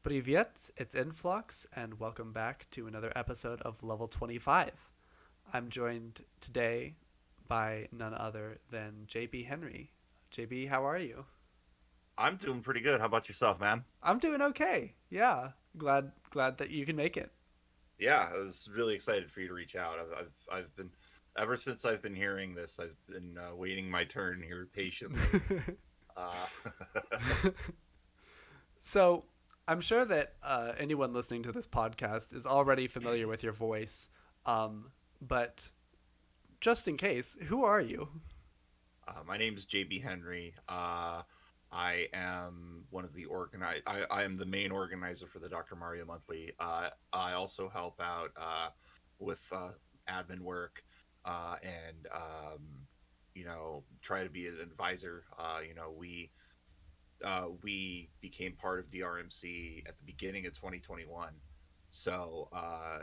Privyet, it's Influx, and welcome back to another episode of Level 25. I'm joined today by none other than JBHenry. JB, how are you? I'm doing pretty good. How about yourself, man? I'm doing okay. Yeah, glad that you can make it. Yeah, I was really excited for you to reach out. I've been ever since I've been hearing this. I've been waiting my turn here patiently. Uh, So, I'm sure that anyone listening to this podcast is already familiar with your voice, but just in case, who are you? my name is JB Henry. I am one of the organize. I am the main organizer for the Dr. Mario Monthly. I also help out with admin work and try to be an advisor. We became part of DRMC at the beginning of 2021. So I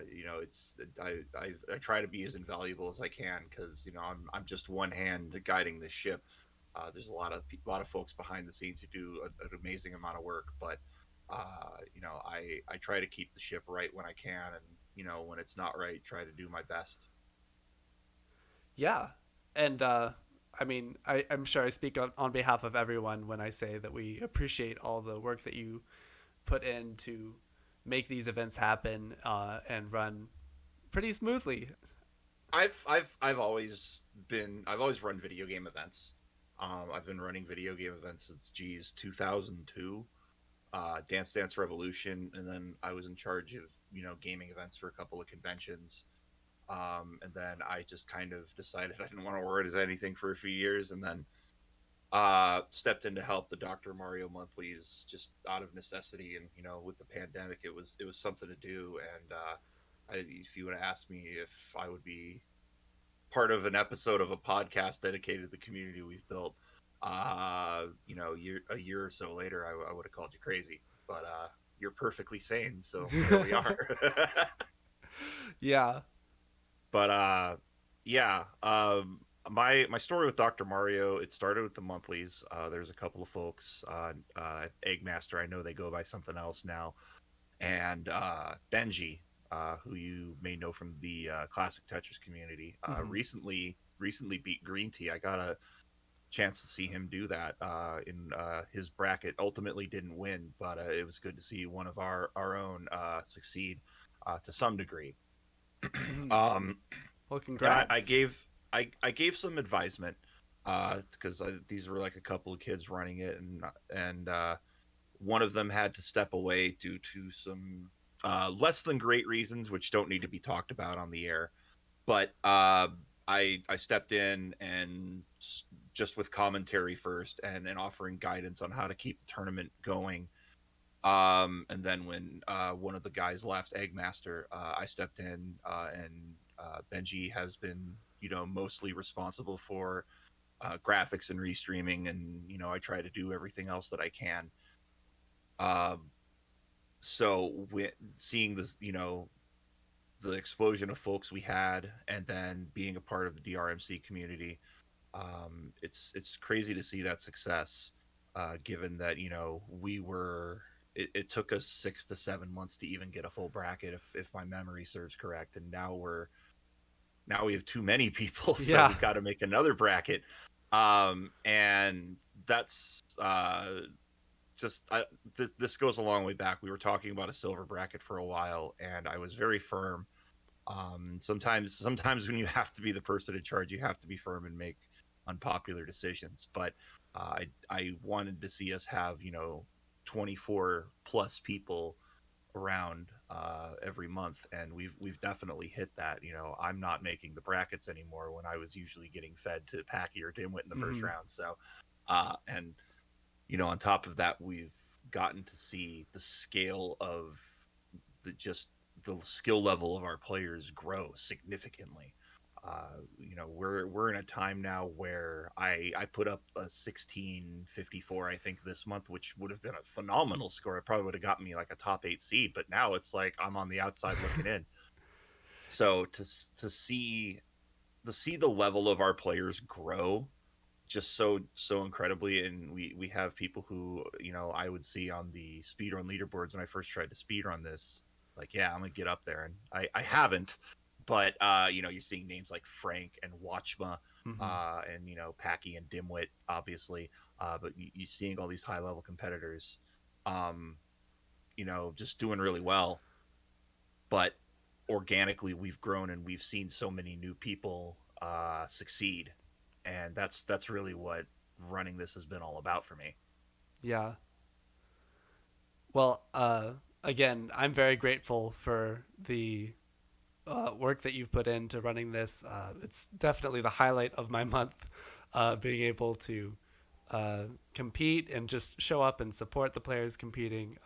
try to be as invaluable as I can because I'm just one hand guiding this ship. There's a lot of folks behind the scenes who do an amazing amount of work, but I try to keep the ship right when I can, and when it's not right, try to do my best. Yeah, and I mean, I'm sure I speak on behalf of everyone when I say that we appreciate all the work that you put in to make these events happen and run pretty smoothly. I've always run video game events. I've been running video game events since 2002, Dance Dance Revolution, and then I was in charge of gaming events for a couple of conventions. And then I just kind of decided I didn't want to organize anything for a few years, and then stepped in to help the Dr. Mario monthlies just out of necessity. And with the pandemic, it was something to do. And if you would have asked me if I would be part of an episode of a podcast dedicated to the community we've built, a year or so later, I would have called you crazy. But you're perfectly sane, so here we are. Yeah. But yeah, my story with Dr. Mario, it started with the monthlies. There's a couple of folks, Eggmaster, I know they go by something else now, and Benji, who you may know from the classic Tetris community, Hmm. recently beat Green Tea. I got a chance to see him do that in his bracket. Ultimately, didn't win, but it was good to see one of our own succeed to some degree. Hmm. um, Well, and I congrats. gave I gave some advisement because these were like a couple of kids running it, and one of them had to step away due to some less than great reasons, which don't need to be talked about on the air. But I stepped in and just with commentary first and offering guidance on how to keep the tournament going. And then when one of the guys left, Eggmaster, I stepped in, and Benji has been, mostly responsible for graphics and restreaming, and I try to do everything else that I can. Um, so seeing this, the explosion of folks we had, and then being a part of the DRMC community, it's crazy to see that success, given that we were. It took us 6 to 7 months to even get a full bracket, if my memory serves correct, and now we have too many people, so Yeah. we got to make another bracket, and that's just this goes a long way back. We were talking about a silver bracket for a while, and I was very firm. Sometimes when you have to be the person in charge, you have to be firm and make unpopular decisions. But I wanted to see us have 24 plus people around every month, and we've definitely hit that. I'm not making the brackets anymore when I was usually getting fed to Packy or Dimwit in the first Hmm. round. So and on top of that, we've gotten to see the scale of the skill level of our players grow significantly. We're in a time now where I put up a 1654, I think, this month, which would have been a phenomenal score. It probably would have gotten me like a top 8 seed, but now it's like I'm on the outside looking in. So to see the level of our players grow just so incredibly. And we have people who, you know, I would see on the speedrun leaderboards when I first tried to speedrun this, like, yeah, I'm gonna get up there, and I haven't, but you know, you're seeing names like Frank and Watchma, Hmm. and you know, Packy and Dimwit, obviously, but you seeing all these high level competitors, um, you know, just doing really well. But organically, we've grown and we've seen so many new people succeed, and that's really what running this has been all about for me. Yeah. Well, again, I'm very grateful for the work that you've put into running this. It's definitely the highlight of my month, being able to uh, compete and just show up and support the players competing.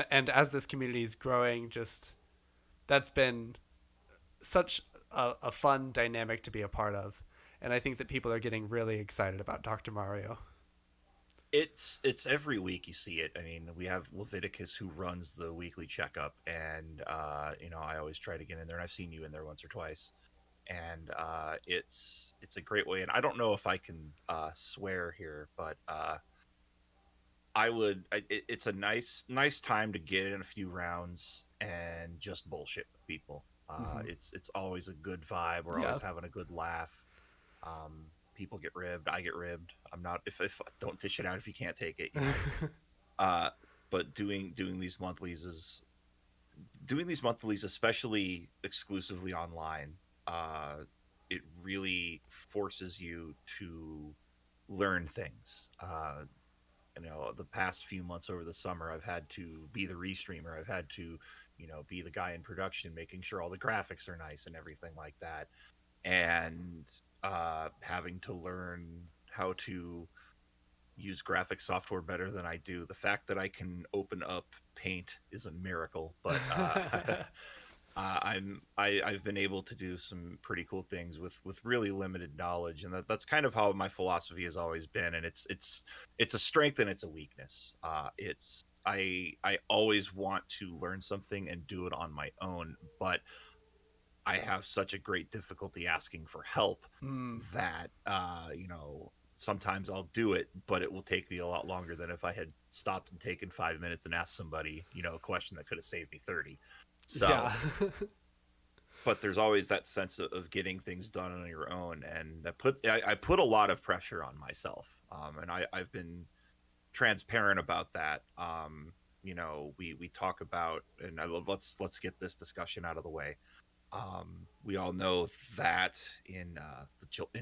And as this community is growing, just that's been such a fun dynamic to be a part of. And I think that people are getting really excited about Dr. Mario. It's every week you see it. I mean, we have Leviticus who runs the weekly checkup, and you know, I always try to get in there, and I've seen you in there once or twice, and it's a great way. And I don't know if I can swear here, but it's a nice time to get in a few rounds and just bullshit with people. Hmm. It's always a good vibe. We're Yeah. always having a good laugh. People get ribbed. I get ribbed. I'm not if don't dish it out if you can't take it. You know. Uh, but doing these monthlies is doing these monthlies, especially exclusively online. Uh, it really forces you to learn things. You know, the past few months over the summer, I've had to be the restreamer. I've had to, you know, be the guy in production, making sure all the graphics are nice and everything like that, and having to learn how to use graphic software better than I do. The fact that I can open up Paint is a miracle, but I've been able to do some pretty cool things with really limited knowledge, and that's kind of how my philosophy has always been. And it's a strength and it's a weakness. It's I always want to learn something and do it on my own, but I have such a great difficulty asking for help Mm, that you know, sometimes I'll do it, but it will take me a lot longer than if I had stopped and taken 5 minutes and asked somebody, you know, a question that could have saved me 30. So, yeah. but there's always that sense of getting things done on your own, and I put a lot of pressure on myself, and I've been transparent about that. You know, we talk about, and let's get this discussion out of the way. We all know that in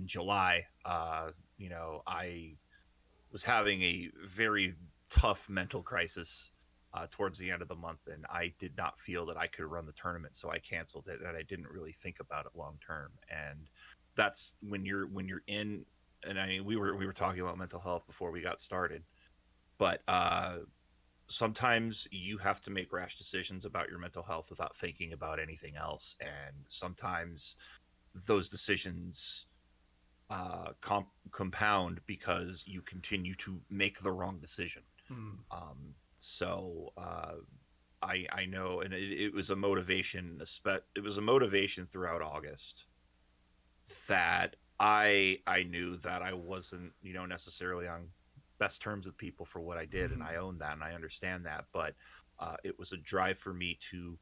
July, you know, I was having a very tough mental crisis towards the end of the month, and I did not feel that I could run the tournament, so I canceled it, and I didn't really think about it long term. And that's when you're in, and I mean, we were talking about mental health before we got started, but sometimes you have to make rash decisions about your mental health without thinking about anything else, and sometimes those decisions compound because you continue to make the wrong decision. Mm, So I know, and it was a motivation. It was a motivation throughout August that I knew that I wasn't, you know, necessarily on best terms with people for what I did, and I own that and I understand that. But it was a drive for me to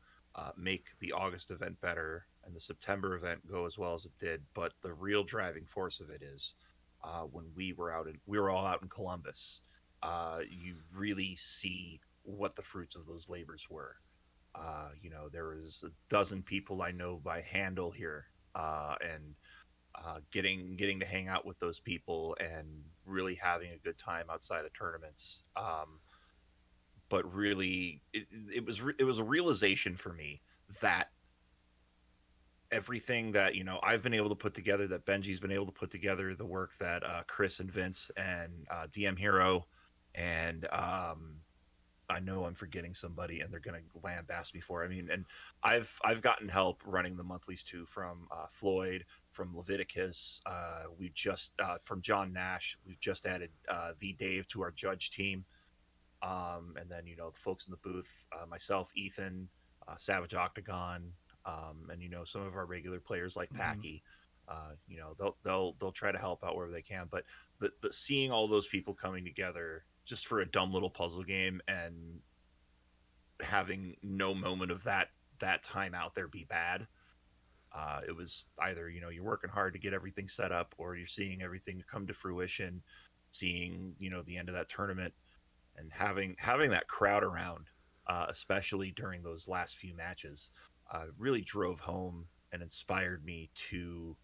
make the August event better and the September event go as well as it did. But the real driving force of it is when we were all out in Columbus. You really see what the fruits of those labors were. You know, there was a dozen people I know by handle here, and getting to hang out with those people and really having a good time outside of tournaments. But really, it was a realization for me that everything that, you know, I've been able to put together, that Benji's been able to put together, the work that Chris and Vince and DM Hero and I know I'm forgetting somebody, and they're gonna lambast me for. I mean, and I've gotten help running the monthlies too from Floyd, from Leviticus. We just from John Nash. We've just added the Dave to our judge team, and then, you know, the folks in the booth, myself, Ethan, Savage Octagon, and you know, some of our regular players like mm-hmm. Packy. They'll try to help out wherever they can. But the seeing all those people coming together just for a dumb little puzzle game and having no moment of that time out there be bad. It was either you're working hard to get everything set up, or you're seeing everything come to fruition, seeing the end of that tournament, and having that crowd around, especially during those last few matches, really drove home and inspired me to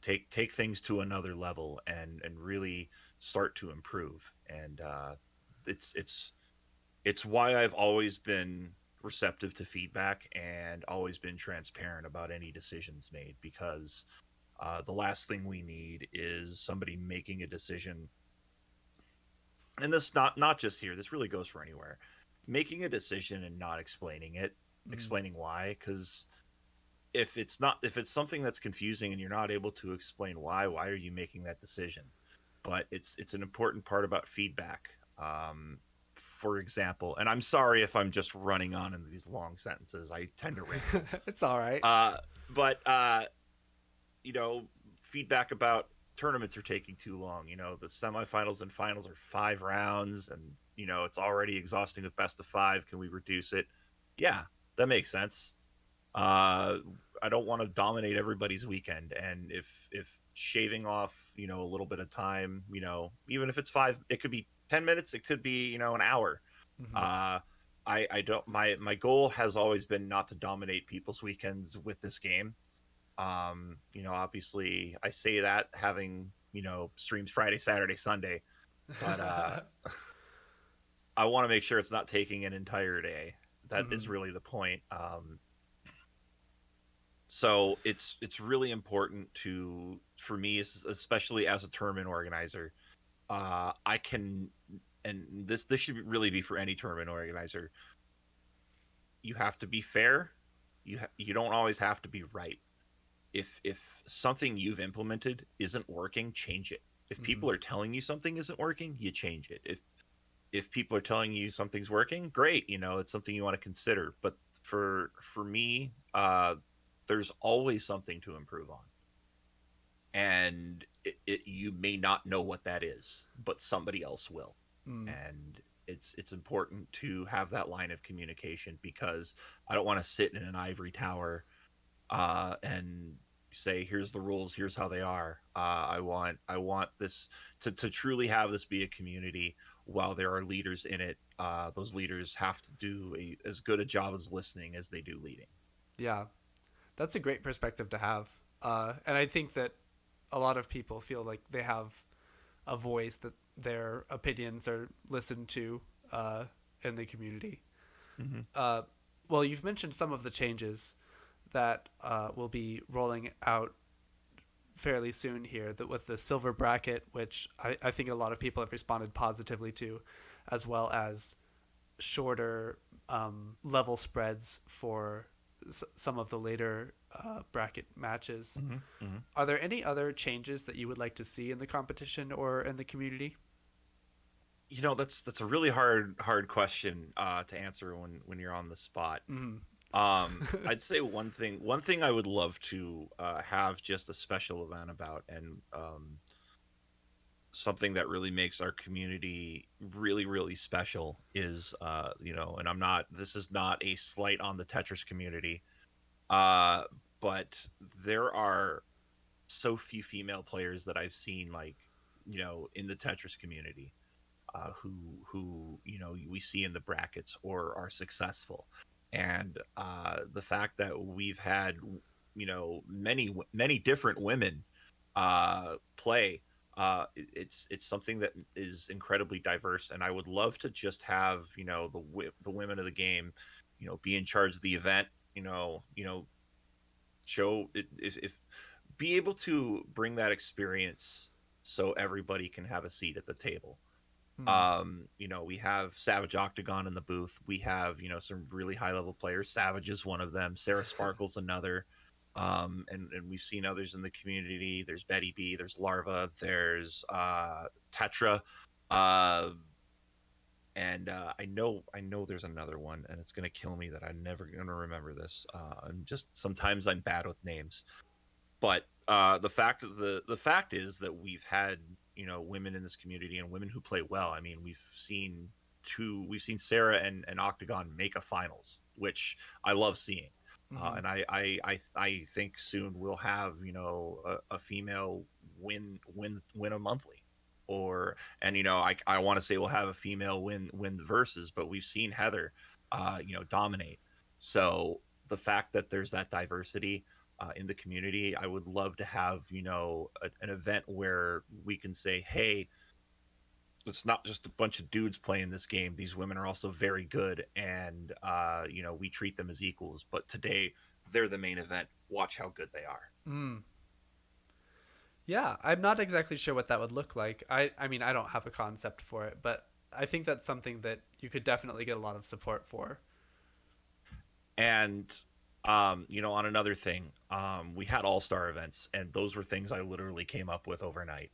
take things to another level and really start to improve. And it's why I've always been receptive to feedback and always been transparent about any decisions made, because the last thing we need is somebody making a decision. And this not just here, this really goes for anywhere, making a decision and not explaining it, Mm. explaining why. Because if it's something that's confusing and you're not able to explain why are you making that decision? But it's an important part about feedback. For example, and I'm sorry if I'm just running on in these long sentences, I tend to ramble. It's all right. uh but you know Feedback about tournaments are taking too long. The semifinals and finals are 5 rounds, and it's already exhausting with best of 5. Can we reduce it? Yeah, that makes sense. uh I don't want to dominate everybody's weekend, and if shaving off a little bit of time, even if it's 5, it could be 10 minutes, it could be an hour. Hmm. uh I don't my goal has always been not to dominate people's weekends with this game. Obviously I say that having streams Friday, Saturday, Sunday, but I want to make sure it's not taking an entire day. That is Hmm. really the point. So it's really important to for me, especially as a tournament organizer. I can, and this should really be for any tournament organizer. You have to be fair. You don't always have to be right. If something you've implemented isn't working, change it. If Hmm. people are telling you something isn't working, you change it. If people are telling you something's working, great. It's something you want to consider. But for me, there's always something to improve on, and you may not know what that is, but somebody else will. Mm. And it's important to have that line of communication, because I don't want to sit in an ivory tower and say, here's the rules, here's how they are. I want this to truly have this be a community. While there are leaders in it, those leaders have to do as good a job as listening as they do leading. Yeah, that's a great perspective to have. And I think that a lot of people feel like they have a voice, that their opinions are listened to uh, in the community. Mm-hmm. Uh, well, you've mentioned some of the changes that will be rolling out fairly soon here, that with the silver bracket, which I think a lot of people have responded positively to, as well as shorter level spreads for some of the later bracket matches. Mm-hmm. Mm-hmm. Are there any other changes that you would like to see in the competition or in the community? That's a really hard question to answer when you're on the spot. Mm-hmm. I'd say one thing I would love to have just a special event about, and something that really makes our community really really special is, and this is not a slight on the Tetris community, uh but there are so few female players that I've seen, like, in the Tetris community, who we see in the brackets or are successful. And the fact that we've had many different women play, it's something that is incredibly diverse. And I would love to just have the women of the game be in charge of the event. Show if be able to bring that experience so everybody can have a seat at the table. Mm. We have Savage Octagon in the booth. We have, some really high level players. Savage is one of them. Sarah Sparkle's another. And we've seen others in the community. There's Betty B, there's Larva, there's Tetra. Uh, and I know there's another one, and it's gonna kill me that I'm never gonna remember this. I'm just sometimes I'm bad with names. But the fact is that we've had, women in this community and women who play well. I mean, we've seen Sarah and Octagon make a finals, which I love seeing. Mm-hmm. And I think soon we'll have, a female win a monthly, or, and I want to say we'll have a female win the verses, but we've seen Heather, dominate. So the fact that there's that diversity in the community, I would love to have, an event where we can say, hey, it's not just a bunch of dudes playing this game. These women are also very good, and we treat them as equals. But today, they're the main event. Watch how good they are. Mm. Yeah, I'm not exactly sure what that would look like. I mean, I don't have a concept for it, but I think that's something that you could definitely get a lot of support for. And on another thing, we had all-star events, and those were things I literally came up with overnight.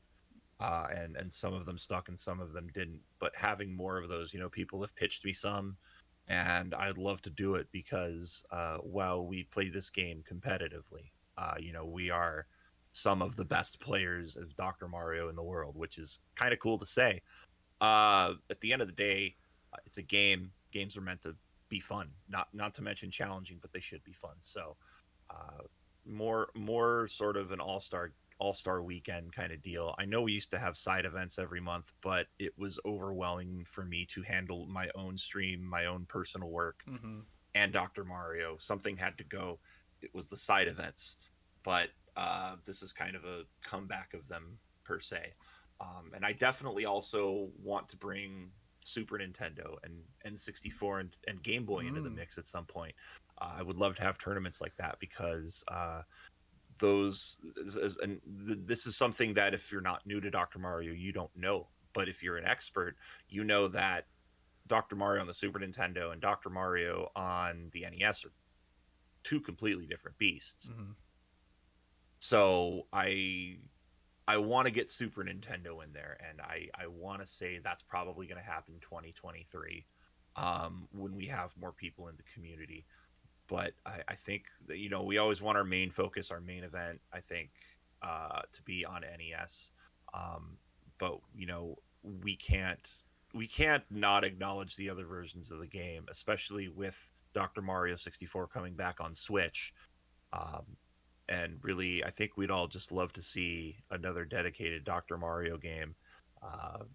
And some of them stuck and some of them didn't. But having more of those, people have pitched me some, and I'd love to do it because while we play this game competitively, we are some of the best players of Dr. Mario in the world, which is kind of cool to say. At the end of the day, it's a game. Games are meant to be fun, not to mention challenging, but they should be fun. So, uh, more sort of an all star weekend kind of deal. I know we used to have side events every month, but it was overwhelming for me to handle my own stream, my own personal work, Mm-hmm. and Dr. Mario. Something had to go. It was the side events, but this is kind of a comeback of them per se. And I definitely also want to bring Super Nintendo and N64 and Game Boy into the Mm. mix at some point. I would love to have tournaments like that because those and this is something that if you're not new to Dr. Mario, you don't know. But if you're an expert, you know that Dr. Mario on the Super Nintendo and Dr. Mario on the NES are two completely different beasts. Mm-hmm. So I want to get Super Nintendo in there, and I want to say that's probably going to happen 2023, when we have more people in the community. But I think that, we always want our main focus, our main event, I think, to be on NES. Um, but we can't not acknowledge the other versions of the game, especially with Dr. Mario 64 coming back on Switch. Um, and really, I think we'd all just love to see another dedicated Dr. Mario game,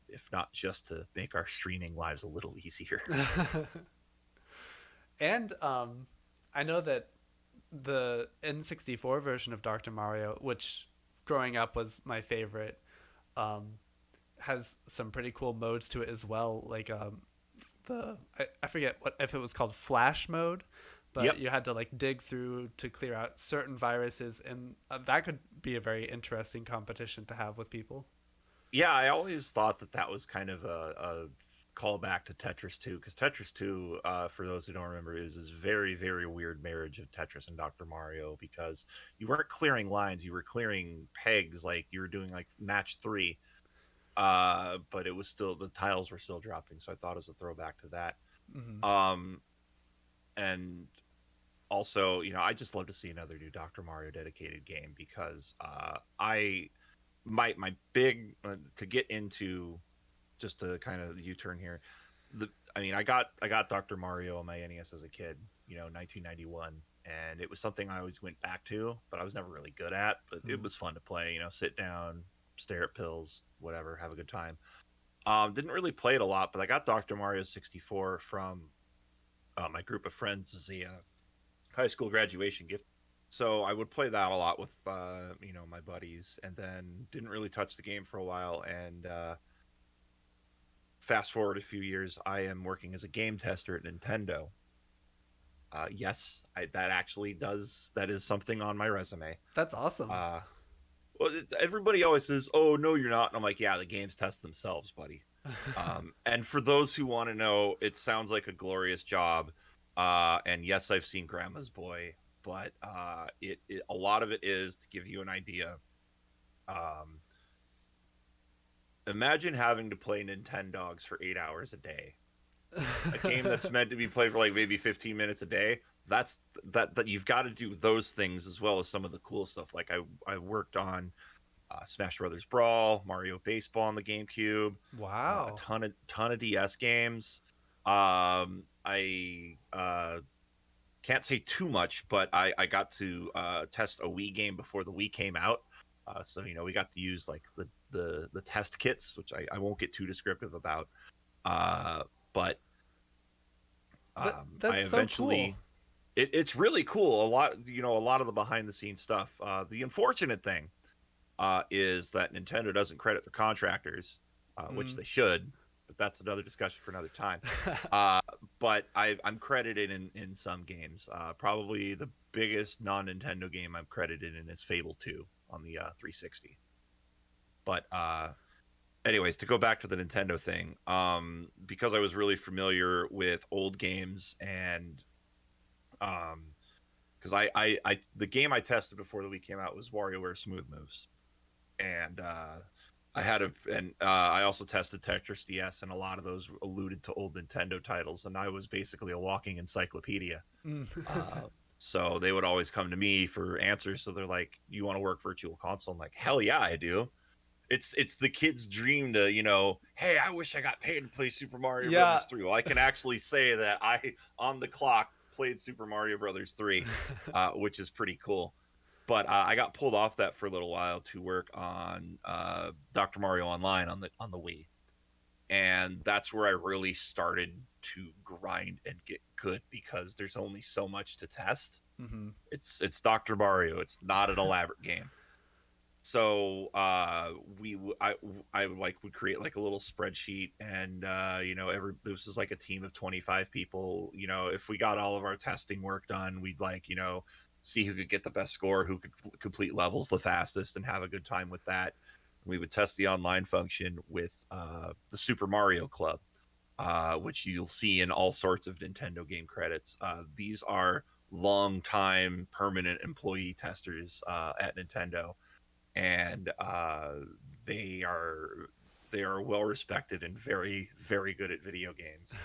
if not just to make our streaming lives a little easier. And I know that the N64 version of Dr. Mario, which growing up was my favorite, um, has some pretty cool modes to it as well. Like I forget what if it was called Flash mode, but Yep. you had to like dig through to clear out certain viruses, and that could be a very interesting competition to have with people. Yeah, I always thought that that was kind of a callback to Tetris 2, because Tetris 2, for those who don't remember, is this very, very weird marriage of Tetris and Dr. Mario, because you weren't clearing lines, you were clearing pegs, like you were doing like match three, but it was still, the tiles were still dropping, so I thought it was a throwback to that. Mm-hmm. Um, and also, I just love to see another new Dr. Mario dedicated game, because my big to get into, just to kind of U-turn here. I mean, I got Dr. Mario on my NES as a kid, 1991, and it was something I always went back to, but I was never really good at. But it Mm-hmm. was fun to play. Sit down, stare at pills, whatever, have a good time. Didn't really play it a lot, but I got Dr. Mario 64 from my group of friends as a high school graduation gift. So I would play that a lot with my buddies, and then didn't really touch the game for a while, and fast forward a few years, I am working as a game tester at Nintendo. Yes, that is something on my resume. That's awesome. Uh, well, everybody always says, "Oh no, you're not," and I'm like, "Yeah, the games test themselves, buddy." And for those who want to know, it sounds like a glorious job. And yes, I've seen Grandma's Boy, but a lot of it is to give you an idea. Um, Imagine having to play Nintendogs for 8 hours a day, a game that's meant to be played for like maybe 15 minutes a day. that you've got to do those things as well as some of the cool stuff. Like I worked on Smash Brothers Brawl, Mario Baseball on the GameCube, a Wow. ton of DS games. I can't say too much, but I got to test a Wii game before the Wii came out. So we got to use like the test kits, which I won't get too descriptive about. But I That's so cool. eventually it's really cool. A lot of the behind the scenes stuff. The unfortunate thing is that Nintendo doesn't credit their contractors, which Mm. they should, but that's another discussion for another time. Uh, but I'm credited in some games. Probably the biggest non Nintendo game I'm credited in is Fable 2 on the 360. But anyways, to go back to the Nintendo thing, because I was really familiar with old games and um, because the game I tested before the Wii came out was WarioWare Smooth Moves, and I also tested Tetris DS, and a lot of those alluded to old Nintendo titles, and I was basically a walking encyclopedia. Mm. Uh, so they would always come to me for answers. So they're like, "You want to work Virtual Console?" I'm like, "Hell yeah, I do." It's the kid's dream to hey, I wish I got paid to play Super Mario Yeah. Brothers 3. Well, I can actually say that I on the clock played Super Mario Brothers 3, which is pretty cool. But I got pulled off that for a little while to work on Dr. Mario Online on the Wii, and that's where I really started to grind and get good because there's only so much to test. Mm-hmm. It's Dr. Mario. It's not an elaborate game. So I like would create like a little spreadsheet, and every this is like a team of 25 people. If we got all of our testing work done, we'd like see who could get the best score, who could complete levels the fastest, and have a good time with that. We would test the online function with the Super Mario Club, which you'll see in all sorts of Nintendo game credits. These are long time permanent employee testers at Nintendo, and they are they are well respected and very very good at video games.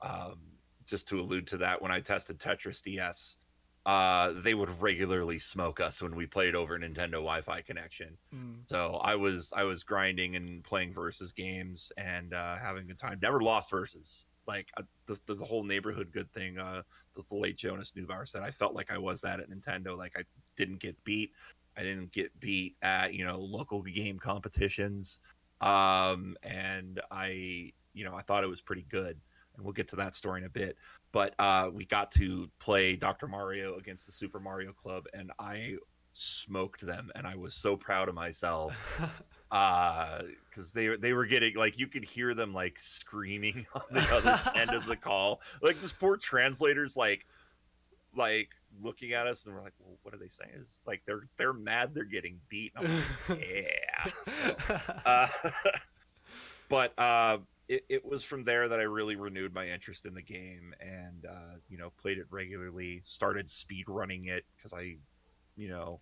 Um, just to allude to that, when I tested Tetris DS, they would regularly smoke us when we played over Nintendo Wi-Fi connection. Mm. So I was grinding and playing versus games and having a good time. Never lost versus. Like the whole neighborhood good thing. The late Jonas Neubauer said, I felt like I was that at Nintendo. Like I didn't get beat. I didn't get beat at local game competitions. And I thought it was pretty good. And we'll get to that story in a bit. But we got to play Dr. Mario against the Super Mario Club, and I smoked them, and I was so proud of myself because they were getting like you could hear them like screaming on the other end of the call. Like this poor translator's like looking at us, and we're like, well, what are they saying? It's like they're mad they're getting beat. And I'm like, yeah. So, uh, but it was from there that I really renewed my interest in the game, and played it regularly. Started speed running it because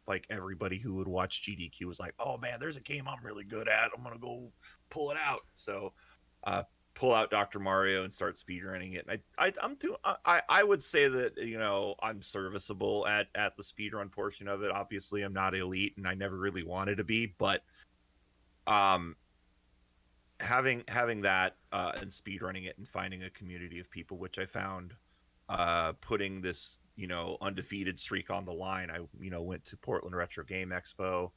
like everybody who would watch GDQ was like, oh man, there's a game I'm really good at. I'm gonna go pull it out. So uh, pull out Dr. Mario and start speedrunning it. And I would say that I'm serviceable at the speedrun portion of it. Obviously, I'm not elite, and I never really wanted to be, but um having that and speedrunning it and finding a community of people, which I found putting this undefeated streak on the line. I went to Portland Retro Game Expo,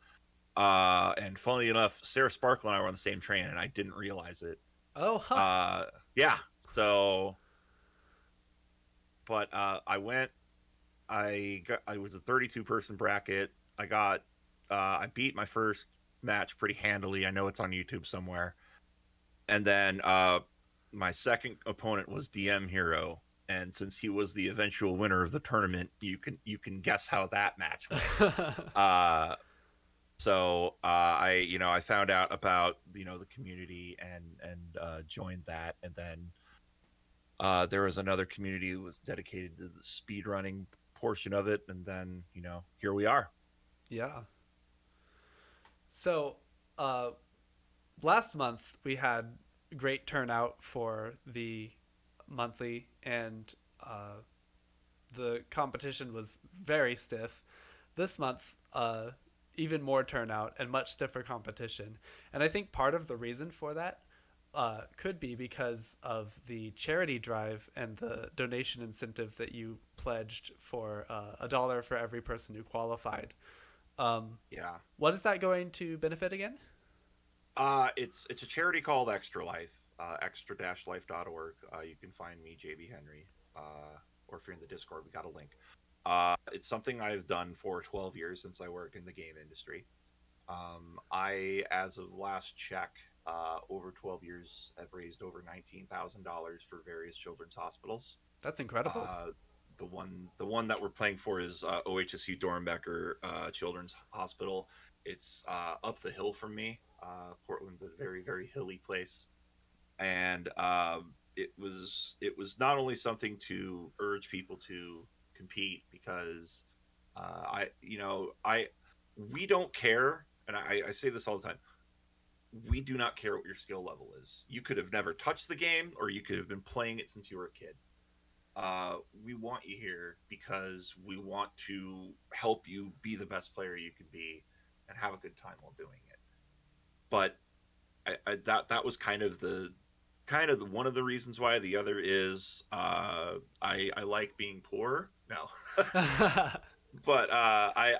and funnily enough, Sarah Sparkle and I were on the same train, and I didn't realize it. Oh, huh. uh yeah. So but I went. I was a 32 person bracket. I beat my first match pretty handily. I know it's on YouTube somewhere. And then my second opponent was DM Hero, and since he was the eventual winner of the tournament, you can guess how that match went. uh I found out about the community and joined that. And then there was another community that was dedicated to the speed running portion of it, and then here we are. Yeah. So, uh, last month we had great turnout for the monthly and the competition was very stiff. This month, even more turnout and much stiffer competition. And I think part of the reason for that could be because of the charity drive and the donation incentive that you pledged for $1 for every person who qualified. Um, Yeah. what is that going to benefit again? It's a charity called Extra Life, extra-life.org. You can find me, JBHenry, or if you're in the Discord, we got a link. It's something I've done for 12 years since I worked in the game industry. I, as of last check, over 12 years, have raised over $19,000 for various children's hospitals. That's incredible. Uh, the one that we're playing for is OHSU Dornbecker Children's Hospital. It's up the hill from me. Portland's a very very hilly place, and it was not only something to urge people to compete because I we don't care, and I say this all the time. We do not care what your skill level is. You could have never touched the game, or you could have been playing it since you were a kid. We want you here because we want to help you be the best player you can be and have a good time while doing it. But that was kind of the one of the reasons why. The other is I like being poor. No, but I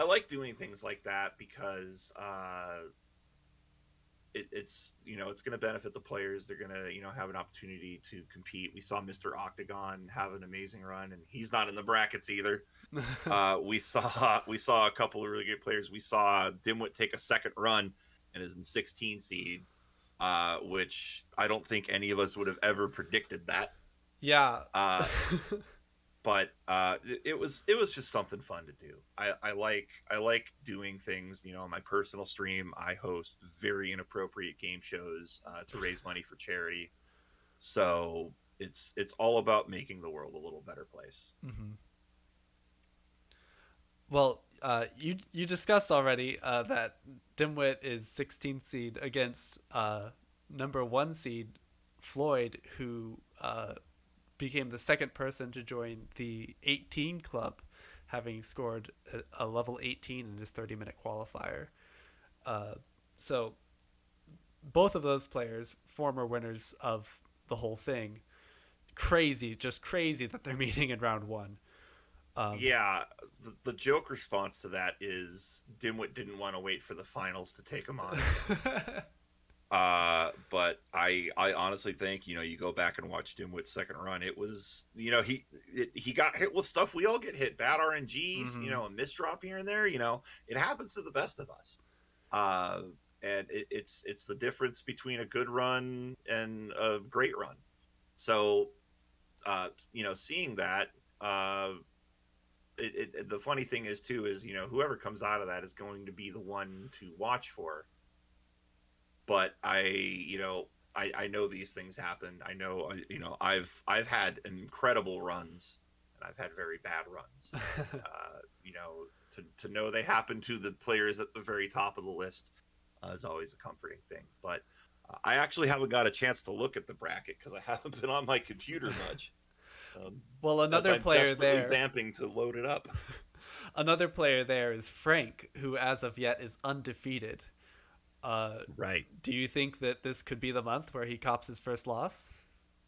like doing things like that because it's going to benefit the players. They're going to have an opportunity to compete. We saw Mr. Octagon have an amazing run, and he's not in the brackets either. We saw a couple of really good players. We saw Dimwit take a second run and is in 16 seed, which I don't think any of us would have ever predicted that. Yeah. Uh, but it was just something fun to do. I like doing things. On my personal stream, I host very inappropriate game shows to raise money for charity. So it's all about making the world a little better place. Mm-hmm. Well, you discussed already that Dimwit is 16th seed against number one seed Floyd, who became the second person to join the 18 club, having scored a level 18 in his 30-minute qualifier. Uh, so both of those players, former winners of the whole thing, crazy, just crazy that they're meeting in round one. Um, Yeah, the joke response to that is Dimwit didn't want to wait for the finals to take him on. But I honestly think you go back and watch Dimwit's second run. It was he got hit with stuff we all get hit, bad RNGs, mm-hmm. a misdrop here and there. It happens to the best of us. Uh, and it's the difference between a good run and a great run. So seeing that. The funny thing is too is whoever comes out of that is going to be the one to watch for. But I know these things happen. I know I've had incredible runs and I've had very bad runs. And, to know they happen to the players at the very top of the list is always a comforting thing. But I actually haven't got a chance to look at the bracket because I haven't been on my computer much. Well, As another I'm player desperately there, vamping to load it up. another player there is Frank, who as of yet is undefeated. Uh, Right. do you think that this could be the month where he cops his first loss?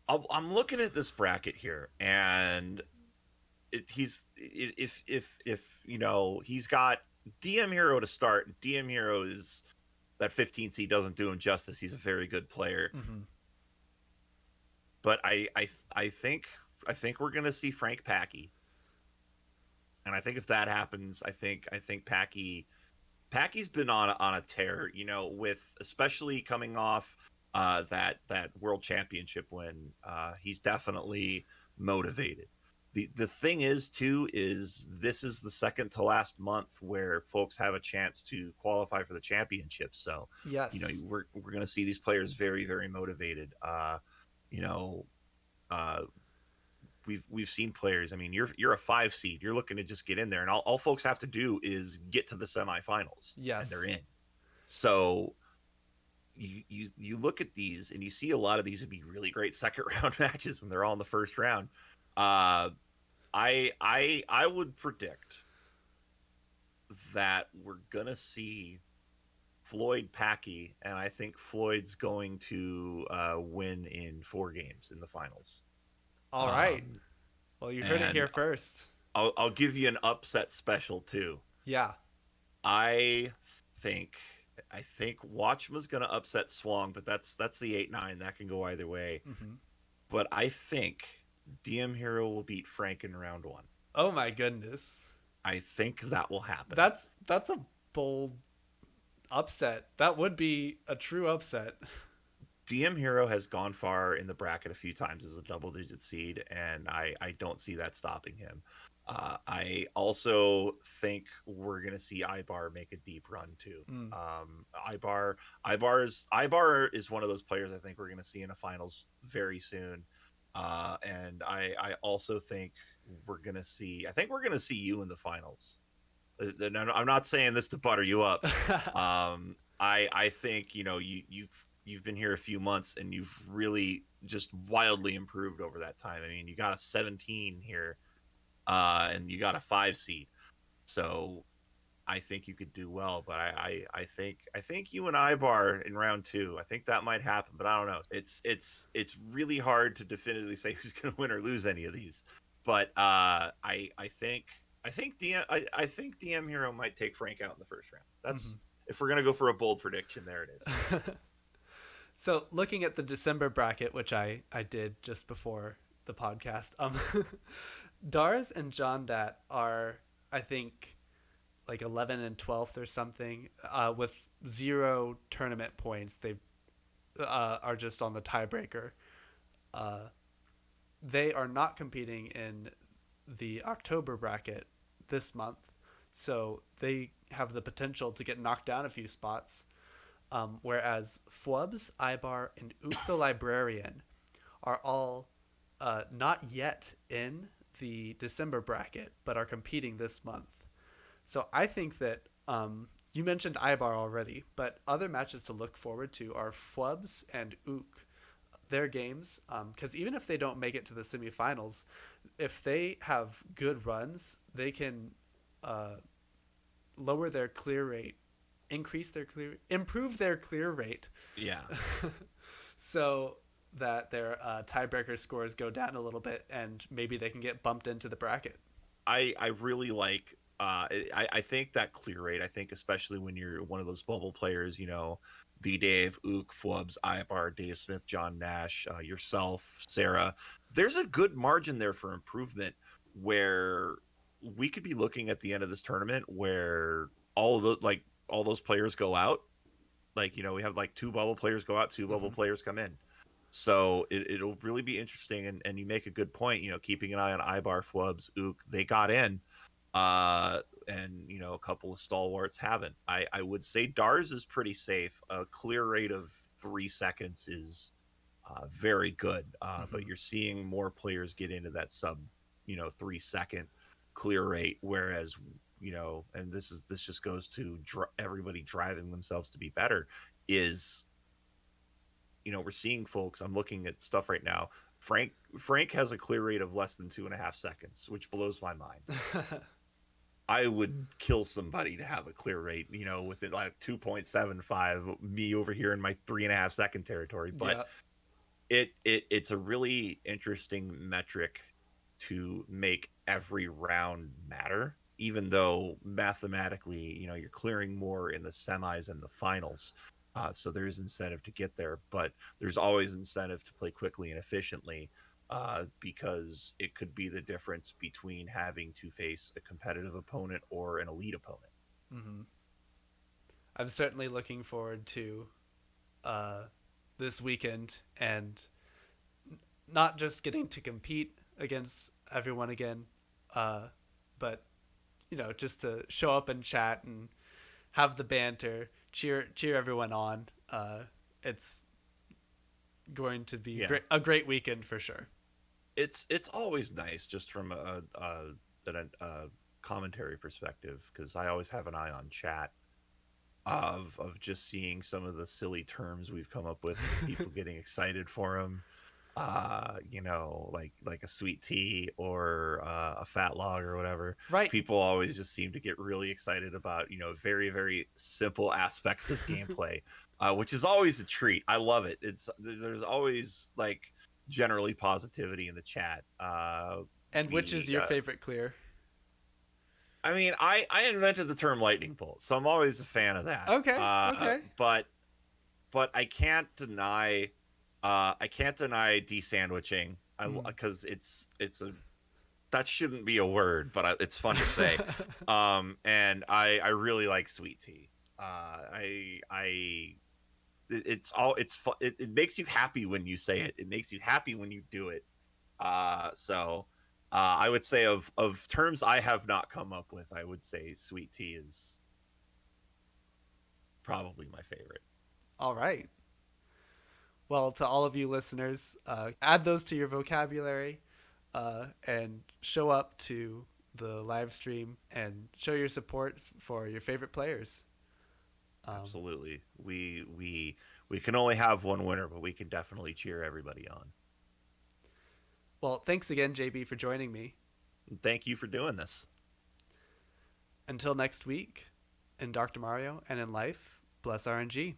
I'm looking at this bracket here, and if he's got DM Hero to start. DM Hero is that 15 seed doesn't do him justice. He's a very good player, Mm-hmm. but I think we're gonna see Frank Packy, and I think if that happens, I think Packy's been on a tear, with especially coming off that world championship win. He's definitely motivated. The thing is too is this is the second to last month where folks have a chance to qualify for the championship. So, Yes. we're going to see these players very very motivated. You know, uh, we've seen players. I mean, you're a 5 seed. You're looking to just get in there, and all folks have to do is get to the semifinals, and they're Yes. in. So you look at these and you see a lot of these would be really great second round matches, and they're all in the first round. Uh, I would predict that we're gonna see Floyd Packy, and I think Floyd's going to win in 4 games in the finals. All right. Um, Well, you heard it and here first. I'll give you an upset special too. Yeah. I think I think Watchma's gonna upset Swang, but that's the 8-9. That can go either way. Hmm. But I think DM Hero will beat Frank in round one. Oh my goodness. I think that will happen. That's a bold upset. That would be a true upset. DM Hero has gone far in the bracket a few times as a double digit seed, and I don't see that stopping him. I also think we're going to see Ibar make a deep run too. Mm. Ibar is one of those players I think we're going to see in a finals very soon. And I also think I think we're going to see you in the finals. And I'm not saying this to butter you up. I think you've been here a few months and you've really just wildly improved over that time. I mean, you got a 17 here, and you got a 5 seed, so I think you could do well. But I think you and Ibar in round two. I think that might happen, but I don't know. It's really hard to definitively say who's going to win or lose any of these. But I think DM Hero might take Frank out in the first round. That's Hmm. if we're gonna go for a bold prediction. There it is. So, looking at the December bracket, which I did just before the podcast, Dars and John Dat are, I think, like 11 and 12th or something, with 0 tournament points. They are just on the tiebreaker. Uh, they are not competing in the October bracket this month, so they have the potential to get knocked down a few spots. Whereas Fwubs, Ibar, and Ook the Librarian are all not yet in the December bracket, but are competing this month. So I think that you mentioned Ibar already, but other matches to look forward to are Fwubs and Ook. Their games, because even if they don't make it to the semifinals, if they have good runs, they can uh, lower their clear rate, improve their clear rate, Yeah, so that their tiebreaker scores go down a little bit, and maybe they can get bumped into the bracket. I really like. I think that clear rate. I think especially when you're one of those bubble players, the Dave, Ook, Flubs, Ibar, Dave Smith, John Nash, yourself, Sarah. There's a good margin there for improvement where we could be looking at the end of this tournament where all those players go out. Like we have like two bubble players go out, two bubble Hmm. players come in. So it'll really be interesting, and you make a good point. Keeping an eye on Ibar, Flubs, Ook, they got in, uh, and a couple of stalwarts haven't. I would say Dars is pretty safe. A clear rate of 3 seconds is very good, Hmm. but you're seeing more players get into that sub 3 second clear rate, whereas and this just goes to everybody driving themselves to be better. Is we're seeing folks. I'm looking at stuff right now. Frank has a clear rate of less than 2.5 seconds, which blows my mind. I would kill somebody to have a clear rate, within like 2.75. Me over here in my 3.5 second territory, but Yeah. it's a really interesting metric to make every round matter. Even though mathematically, you're clearing more in the semis and the finals, so there's incentive to get there, but there's always incentive to play quickly and efficiently, because it could be the difference between having to face a competitive opponent or an elite opponent. Hmm. I'm certainly looking forward to uh, this weekend, and not just getting to compete against everyone again, uh, but just to show up and chat and have the banter, cheer everyone on. It's going to be Yeah, a great weekend for sure. it's always nice just from a commentary perspective, because I always have an eye on chat of just seeing some of the silly terms we've come up with and people getting excited for them. like a sweet tea or a fat log or whatever. Right. People always just seem to get really excited about very very simple aspects of gameplay, which is always a treat. I love it. There's always like generally positivity in the chat. And which is we your favorite clear? I mean, I invented the term lightning bolt, so I'm always a fan of that. Okay. Okay. But I can't deny desandwiching. I Mm. because it's a that shouldn't be a word, but it's fun to say. And I really like sweet tea. I it's all it's fu- it makes you happy when you say it. It makes you happy when you do it. So I would say of terms I have not come up with, I would say sweet tea is probably my favorite. All right. Well, to all of you listeners, add those to your vocabulary and show up to the live stream and show your support for your favorite players. Absolutely. We can only have one winner, but we can definitely cheer everybody on. Well, thanks again, JB, for joining me. And thank you for doing this. Until next week, in Dr. Mario and in life, bless RNG.